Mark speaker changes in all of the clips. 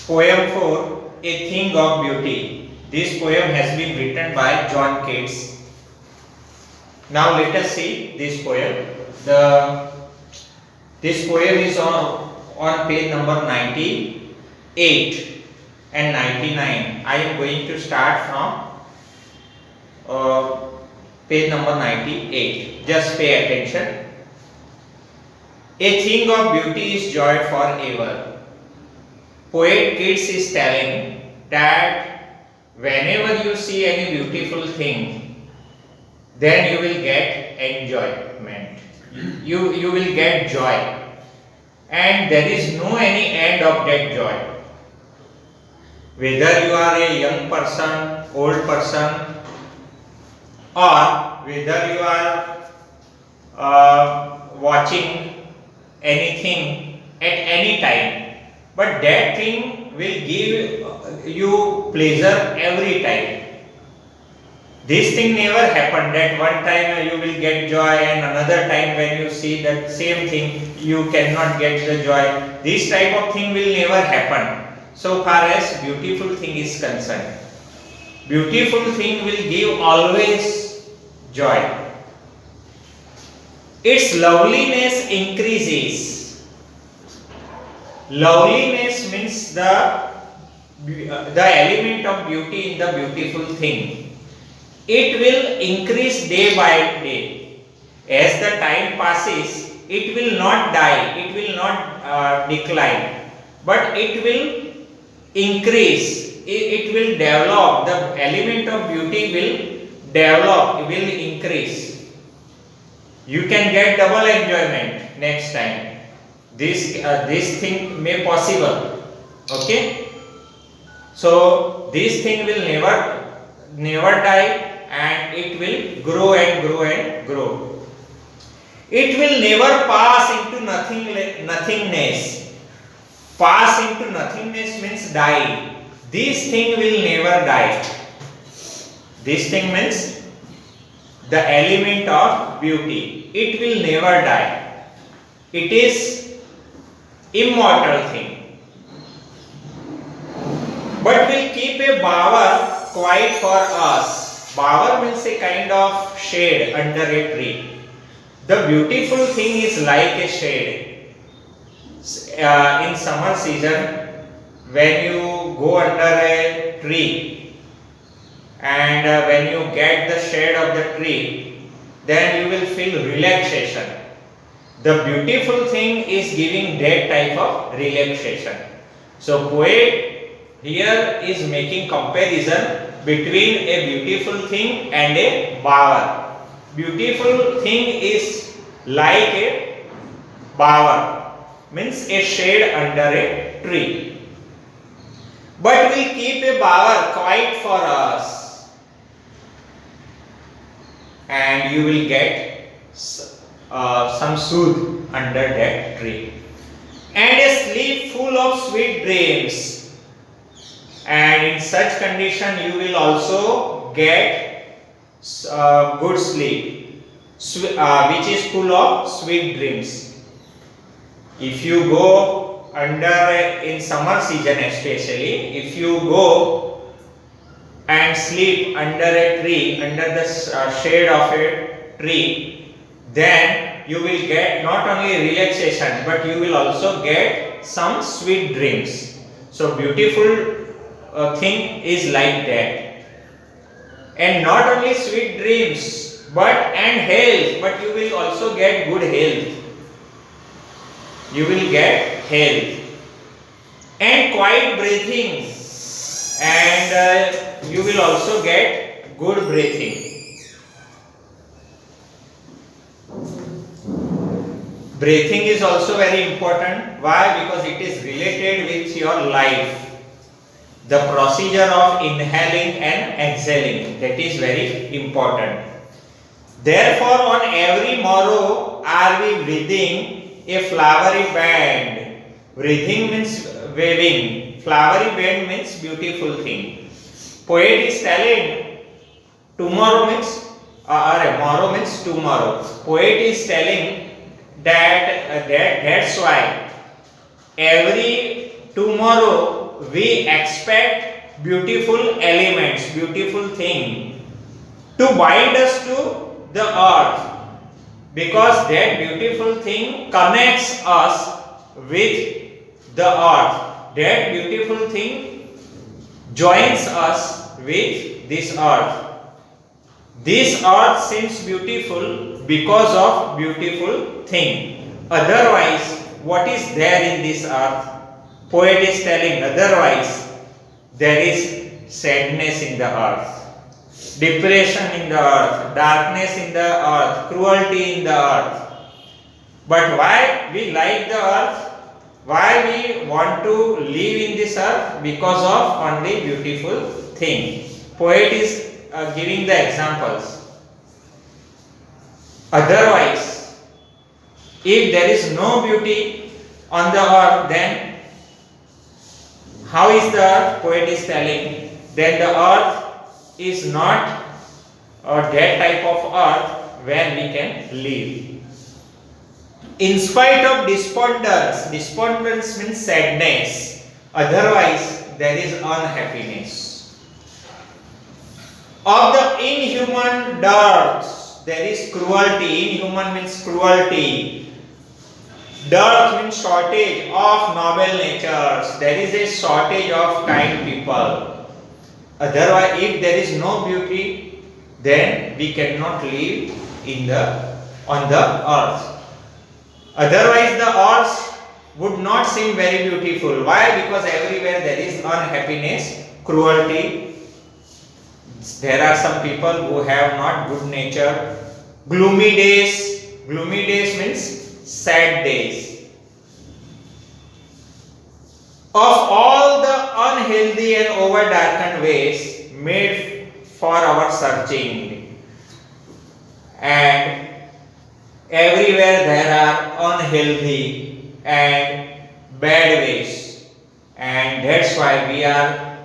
Speaker 1: Poem 4, A Thing of Beauty. This poem has been written by John Keats. Now let us see this poem. This poem is on page number 98 and 99. I am going to start from page number 98. Just pay attention. A thing of beauty is joy forever. Poet Keats is telling that whenever you see any beautiful thing, then you will get enjoyment. You will get joy. And there is no any end of that joy. Whether you are a young person, old person, or whether you are watching anything at any time, but that thing will give you pleasure every time. This thing never happened that one time you will get joy and another time when you see that same thing you cannot get the joy. This type of thing will never happen so far as beautiful thing is concerned. Beautiful thing will give always joy. Its loveliness increases. Loveliness means the element of beauty in the beautiful thing. It will increase day by day. As the time passes, it will not die, it will not decline, but it will increase, it will develop. The element of beauty will develop, will increase. You can get double enjoyment next time. This thing may possible. Okay, so this thing will never die, and it will grow and grow and grow. It will never pass into nothingness. Pass into nothingness means die. This thing will never die. This thing means the element of beauty. It will never die. It is immortal thing, but will keep a bower quiet for us. Bower means a kind of shade under a tree. The beautiful thing is like a shade. In summer season, when you go under a tree and when you get the shade of the tree, then you will feel relaxation. The beautiful thing is giving that type of relaxation. So poet here is making comparison between a beautiful thing and a bower. Beautiful thing is like a bower, means a shade under a tree, but will keep a bower quiet for us, and you will get some soothe under that tree, and a sleep full of sweet dreams. And in such condition you will also get good sleep, which is full of sweet dreams. If you go in summer season especially, if you go and sleep under a tree, under the shade of a tree, then you will get not only relaxation, but you will also get some sweet dreams. So beautiful thing is like that. And not only sweet dreams, but and health, but you will also get good health. You will get health and quiet breathing, and you will also get good breathing. Breathing is also very important. Why? Because it is related with your life. The procedure of inhaling and exhaling, that is very important. Therefore, on every morrow are we breathing a flowery band. Breathing means waving. Flowery band means beautiful thing. Poet is telling tomorrow means morrow means tomorrow. Poet is telling that's why every tomorrow we expect beautiful elements, beautiful thing to bind us to the earth, because that beautiful thing connects us with the earth. That beautiful thing joins us with this earth. This earth seems beautiful because of beautiful thing. Otherwise, what is there in this earth? Poet is telling, otherwise there is sadness in the earth, depression in the earth, darkness in the earth, cruelty in the earth. But why we like the earth? Why we want to live in this earth? Because of only beautiful thing. Poet is giving the examples. Otherwise, if there is no beauty on the earth, then how is the earth? Poet is telling that the earth is not that type of earth where we can live. In spite of despondence, despondence means sadness, otherwise there is unhappiness. Of the inhuman dearth, there is cruelty. Inhuman means cruelty. Dearth means shortage of noble natures. There is a shortage of kind people. Otherwise, if there is no beauty, then we cannot live on the earth. Otherwise, the earth would not seem very beautiful. Why? Because everywhere there is unhappiness, cruelty. There are some people who have not good nature. Gloomy days. Gloomy days means sad days. Of all the unhealthy and over-darkened ways made for our searching, and everywhere there are unhealthy and bad ways, and that's why we are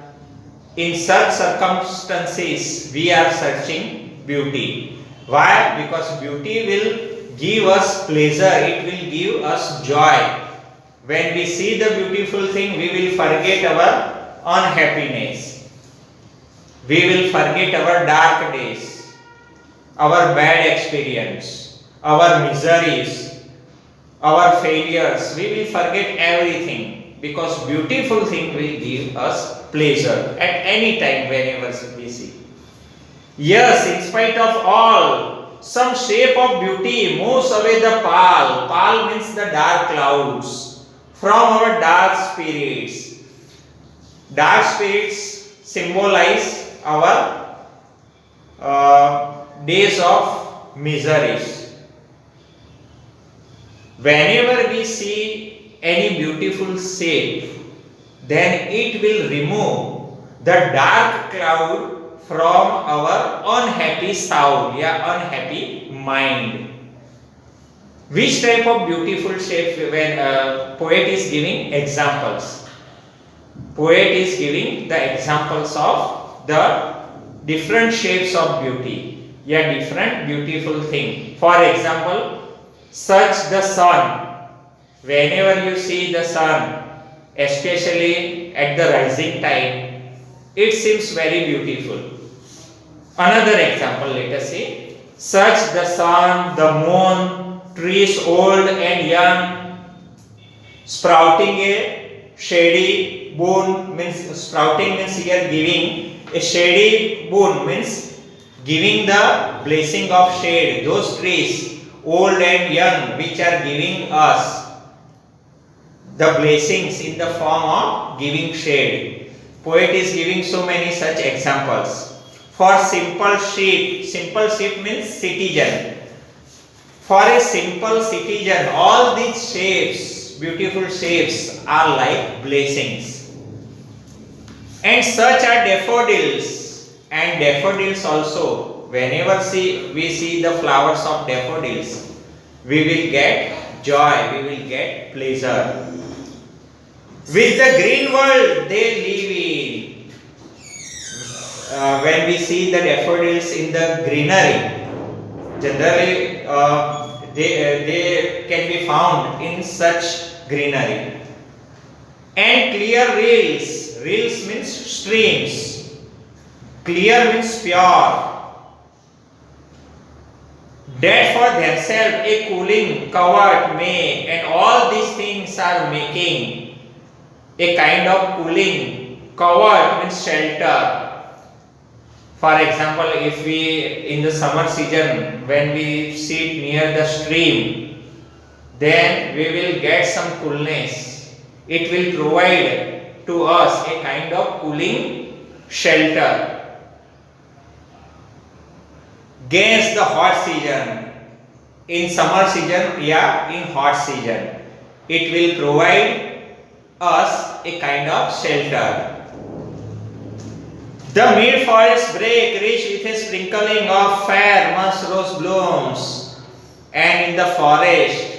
Speaker 1: in such circumstances we are searching beauty. Why? Because beauty will give us pleasure, it will give us joy. When we see the beautiful thing, we will forget our unhappiness. We will forget our dark days, our bad experience, our miseries, our failures. We will forget everything, because beautiful thing will give us pleasure at any time whenever we see. Yes, in spite of all, some shape of beauty moves away the pall. Pall means the dark clouds from our dark spirits. Dark spirits symbolize our days of miseries. Whenever we see any beautiful shape, then it will remove the dark cloud from our unhappy soul, unhappy mind. Which type of beautiful shape? When poet is giving examples. Poet is giving the examples of the different shapes of beauty, different beautiful thing. For example, such the sun. Whenever you see the sun, especially at the rising time, it seems very beautiful. Another example, let us see. Such the sun, the moon, trees old and young, sprouting a shady boon, means sprouting means here giving a shady boon, means giving the blessing of shade. Those trees old and young which are giving us the blessings in the form of giving shade. Poet is giving so many such examples. For simple sheep means citizen. For a simple citizen, all these shapes, beautiful shapes, are like blessings. And such are daffodils. And daffodils also, whenever we see the flowers of daffodils, we will get joy, we will get pleasure. With the green world they live in. When we see the daffodils in the greenery, generally they can be found in such greenery. And clear rills Rills means streams. Clear means pure. That for themselves a cooling covert make, and all these things are making a kind of cooling. Covert means shelter. For example, if we in the summer season when we sit near the stream, then we will get some coolness. It will provide to us a kind of cooling shelter. Against the hot season, in summer season, in hot season, it will provide us a kind of shelter. The mid forest brake rich with a sprinkling of fair musk rose blooms, and in the forest,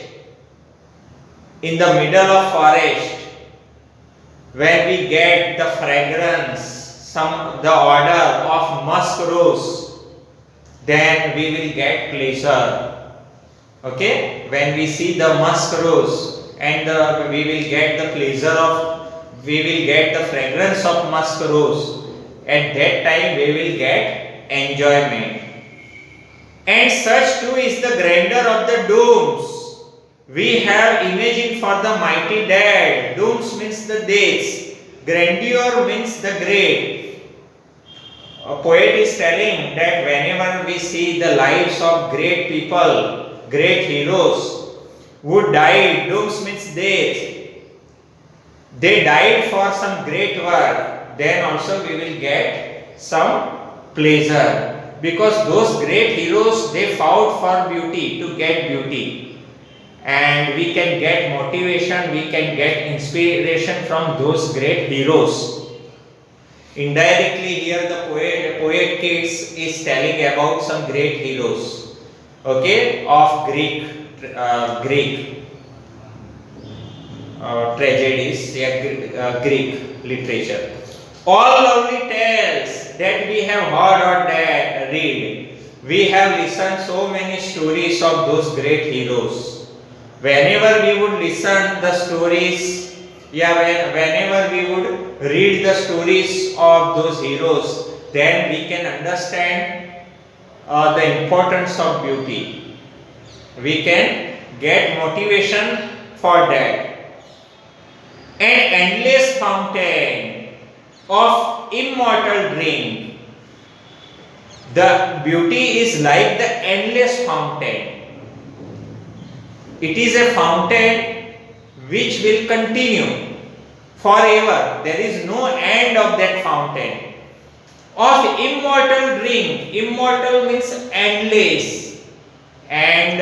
Speaker 1: in the middle of forest, when we get the fragrance, the odor of musk rose, then we will get pleasure. Okay, when we see the musk rose and we will get the pleasure we will get the fragrance of musk rose. At that time we will get enjoyment. And such too is the grandeur of the dooms we have imagined for the mighty dead. Dooms means the deaths. Grandeur means the great. A poet is telling that whenever we see the lives of great people, great heroes who died, dooms means death. They died for some great work, then also we will get some pleasure. Because those great heroes, they fought for beauty, to get beauty. And we can get motivation, we can get inspiration from those great heroes. Indirectly here the poet is telling about some great heroes, okay, of Greek tragedies, Greek literature. All lovely tales that we have heard or read, we have listened so many stories of those great heroes. Whenever we would listen the stories, whenever we would read the stories of those heroes, then we can understand the importance of beauty. We can get motivation for that. An endless fountain of immortal drink. The beauty is like the endless fountain. It is a fountain which will continue forever. There is no end of that fountain. Of immortal drink. Immortal means endless. And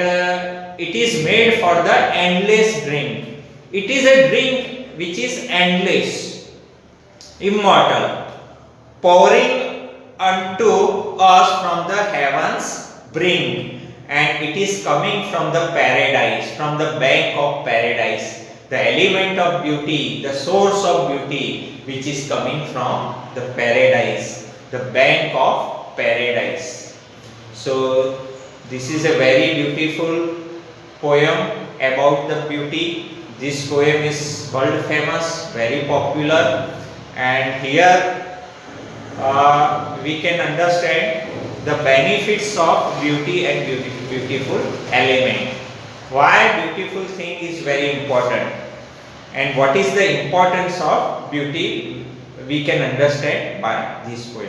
Speaker 1: it is made for the endless drink. It is a drink which is endless, immortal, pouring unto us from the heavens brink. And it is coming from the paradise, from the bank of paradise. The element of beauty, the source of beauty, which is coming from the paradise, the bank of paradise. So this is a very beautiful poem about the beauty. This poem is world famous, very popular, and here we can understand the benefits of beauty and beautiful element. Why beautiful thing is very important, and what is the importance of beauty, we can understand by this poem.